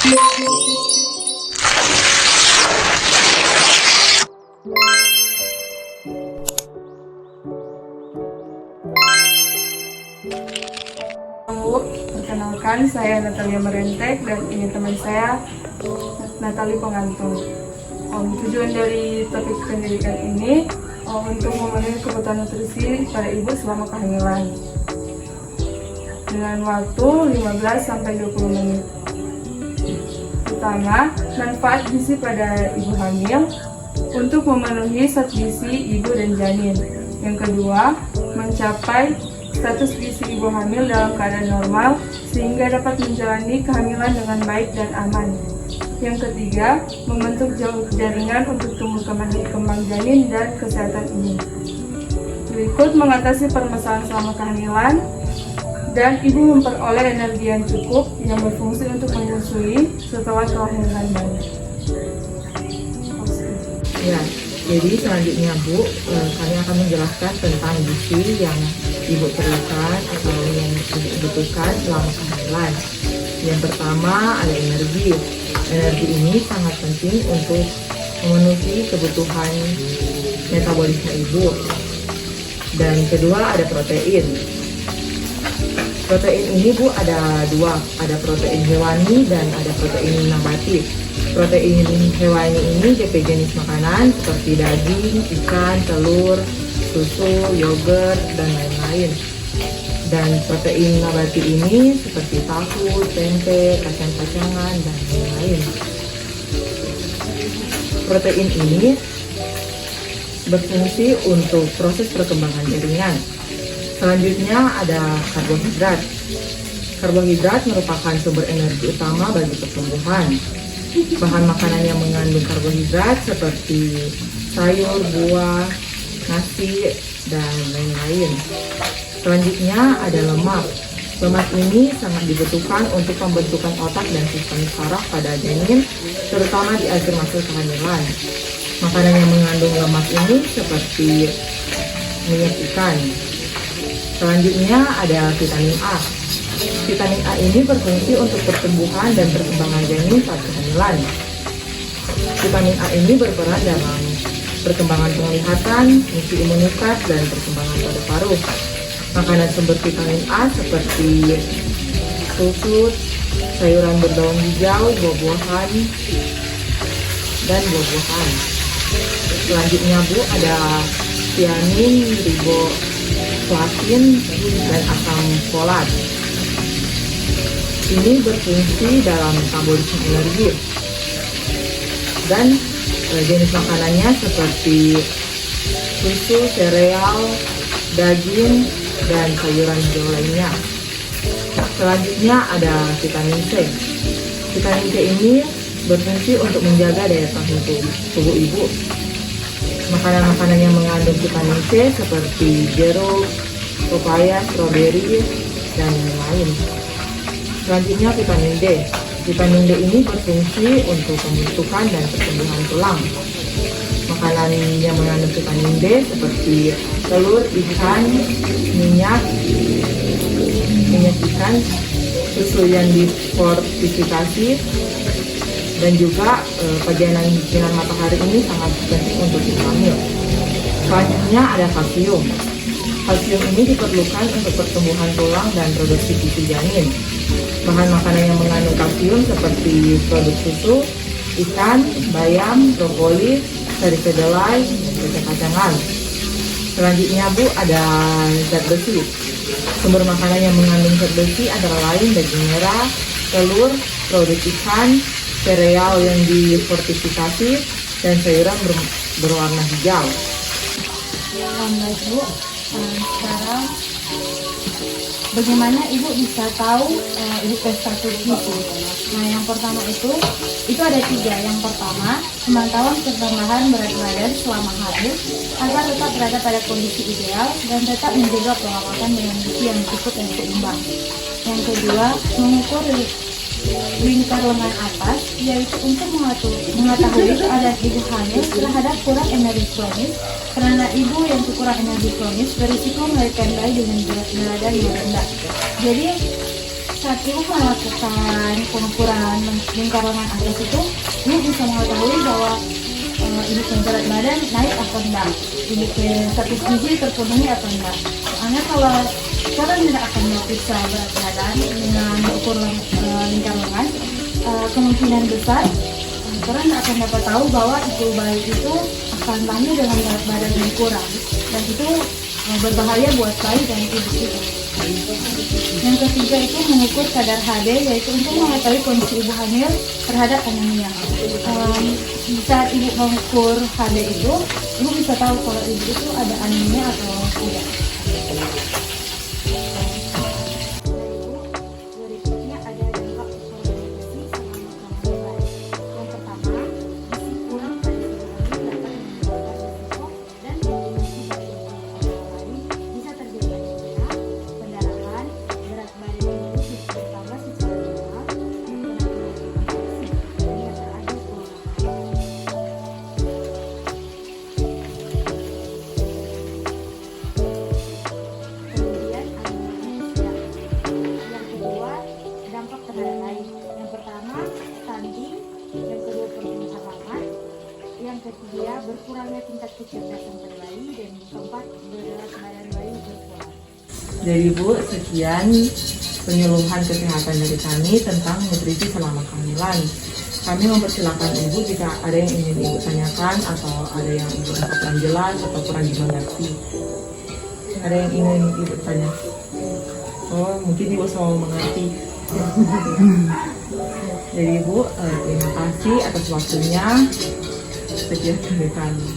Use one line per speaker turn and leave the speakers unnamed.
Perkenalkan, saya Natalia Merentek dan ini teman saya Natali Pengantung. Tujuan dari topik pendidikan ini untuk memenuhi kebutuhan nutrisi pada ibu selama kehamilan dengan waktu 15-20 menit. Pertama, manfaat gizi pada ibu hamil untuk memenuhi zat gizi ibu dan janin. Yang kedua, mencapai status gizi ibu hamil dalam keadaan normal sehingga dapat menjalani kehamilan dengan baik dan aman. Yang ketiga, membentuk jaringan untuk tumbuh kembang janin dan kesehatan ibu. Berikut mengatasi permasalahan selama kehamilan dan ibu memperoleh energi yang cukup yang berfungsi untuk menyusui setelah kelahiran bayi.
Ya, jadi selanjutnya Bu, kami akan menjelaskan tentang gizi yang ibu perlukan atau yang ibu butuhkan selama kehamilan. Yang pertama ada energi. Energi ini sangat penting untuk memenuhi kebutuhan metabolisme ibu. Dan kedua ada protein. Protein ini Bu ada dua, ada protein hewani dan ada protein nabati. Protein hewani ini DP jenis makanan seperti daging, ikan, telur, susu, yogurt, dan lain-lain. Dan protein nabati ini seperti tahu, tempe, kacang-kacangan, dan lain-lain. Protein ini berfungsi untuk proses perkembangan jaringan. Selanjutnya ada karbohidrat. Karbohidrat merupakan sumber energi utama bagi pertumbuhan. Bahan makanan yang mengandung karbohidrat seperti sayur, buah, nasi, dan lain-lain. Selanjutnya ada lemak. Lemak ini sangat dibutuhkan untuk pembentukan otak dan sistem saraf pada janin, terutama di akhir masa kehamilan. Makanan yang mengandung lemak ini seperti minyak ikan. Selanjutnya ada vitamin A. Vitamin A ini berfungsi untuk pertumbuhan dan perkembangan janin saat kehamilan. Vitamin A ini berperan dalam perkembangan penglihatan, fungsi imunitas, dan perkembangan paru-paru. Makanan sumber vitamin A seperti susu, sayuran berdaun hijau, buah-buahan, dan buah-buahan. Selanjutnya Bu ada tiamin, riboflavin, dan asam folat. Ini berfungsi dalam metabolisme energi. Dan jenis makanannya seperti susu, sereal, daging, dan sayuran hijau lainnya. Selanjutnya ada vitamin C. Vitamin C ini berfungsi untuk menjaga daya tahan tubuh ibu. Makanan-makanan yang mengandung vitamin C seperti jeruk, pepaya, stroberi, dan lain-lain. Selanjutnya vitamin D. Vitamin D ini berfungsi untuk pembentukan dan pertumbuhan tulang. Makanan yang mengandung vitamin D seperti telur, ikan, minyak ikan, susu yang difortifikasi, dan juga pajanan sinar matahari ini sangat penting untuk ibu hamil. Selanjutnya ada kalsium. Kalsium ini diperlukan untuk pertumbuhan tulang dan produksi gizi janin. Bahan makanan yang mengandung kalsium seperti produk susu, ikan, bayam, brokoli, sari kedelai, dan kacang-kacangan. Selanjutnya Bu ada zat besi. Sumber makanan yang mengandung zat besi antara lain daging merah, telur, produk ikan, sereal yang difortifikasi, dan sayuran berwarna hijau.
Baik Bu, sekarang bagaimana ibu bisa tahu ibu status gizi? Nah, yang pertama itu ada 3. Yang pertama, pemantauan perkembangan berat badan selama hamil agar tetap berada pada kondisi ideal dan tetap menjaga pola makan dengan gizi yang cukup dan seimbang. Yang kedua, mengukur lingkar lengan atas, yaitu untuk mengetahui keadaan ibu hamil terhadap kurang energi kronis, karena ibu yang kekurangan energi kronis berisiko melahirkan bayi dengan berat badan yang rendah. Jadi saat ibu melakukan pengukuran lingkar lengan atas itu, ibu bisa mengetahui bahwa ibu punya berat badan naik atau enggak, ibu punya status gizi terpenuhi atau enggak. Soalnya kalau kalian tidak akan memeriksa berat badan dengan ukur lingkar lengan, kemungkinan besar kalian akan dapat tahu bahwa ibu bayi itu akan lahir dengan berat badan yang kurang, dan itu berbahaya buat bayi dan ibu itu. Yang ketiga itu mengukur kadar HD, yaitu untuk mengetahui kondisi ibu hamil terhadap anemia. Saat ibu mengukur HD itu, ibu bisa tahu kalau ibu itu ada anemia atau tidak. Berikutnya ada dampak gizi selama kehamilan. Yang pertama, gizi kurang pada ibu hamil dapat menimbulkan risiko dan kondisi pada ibu hamil bisa terjadi anemia, pendarahan, berat badan ibu bisa bertambah secara normal, terkena penyakit infeksi, dan yang terakhir kelelahan. Kemudian anemia. Yang kedua, dampak terhadap bayi. Yang pertama, stunting. Yang kedua, pertumbuhan lambat. Yang ketiga, berkurangnya tingkat kecerdasan pada bayi. Dan yang keempat, berat badan bayi berkurang.
Jadi Bu, sekian penyuluhan kesehatan dari kami tentang nutrisi selama kehamilan. Kami mempersilahkan Ibu jika ada yang ingin Ibu tanyakan atau ada yang Ibu rasa kurang jelas atau kurang dimengerti. Ada yang ingin Ibu tanya? Oh, mungkin Ibu semua mengerti. Jadi Ibu, terima kasih atas waktunya. Sekian dari kami.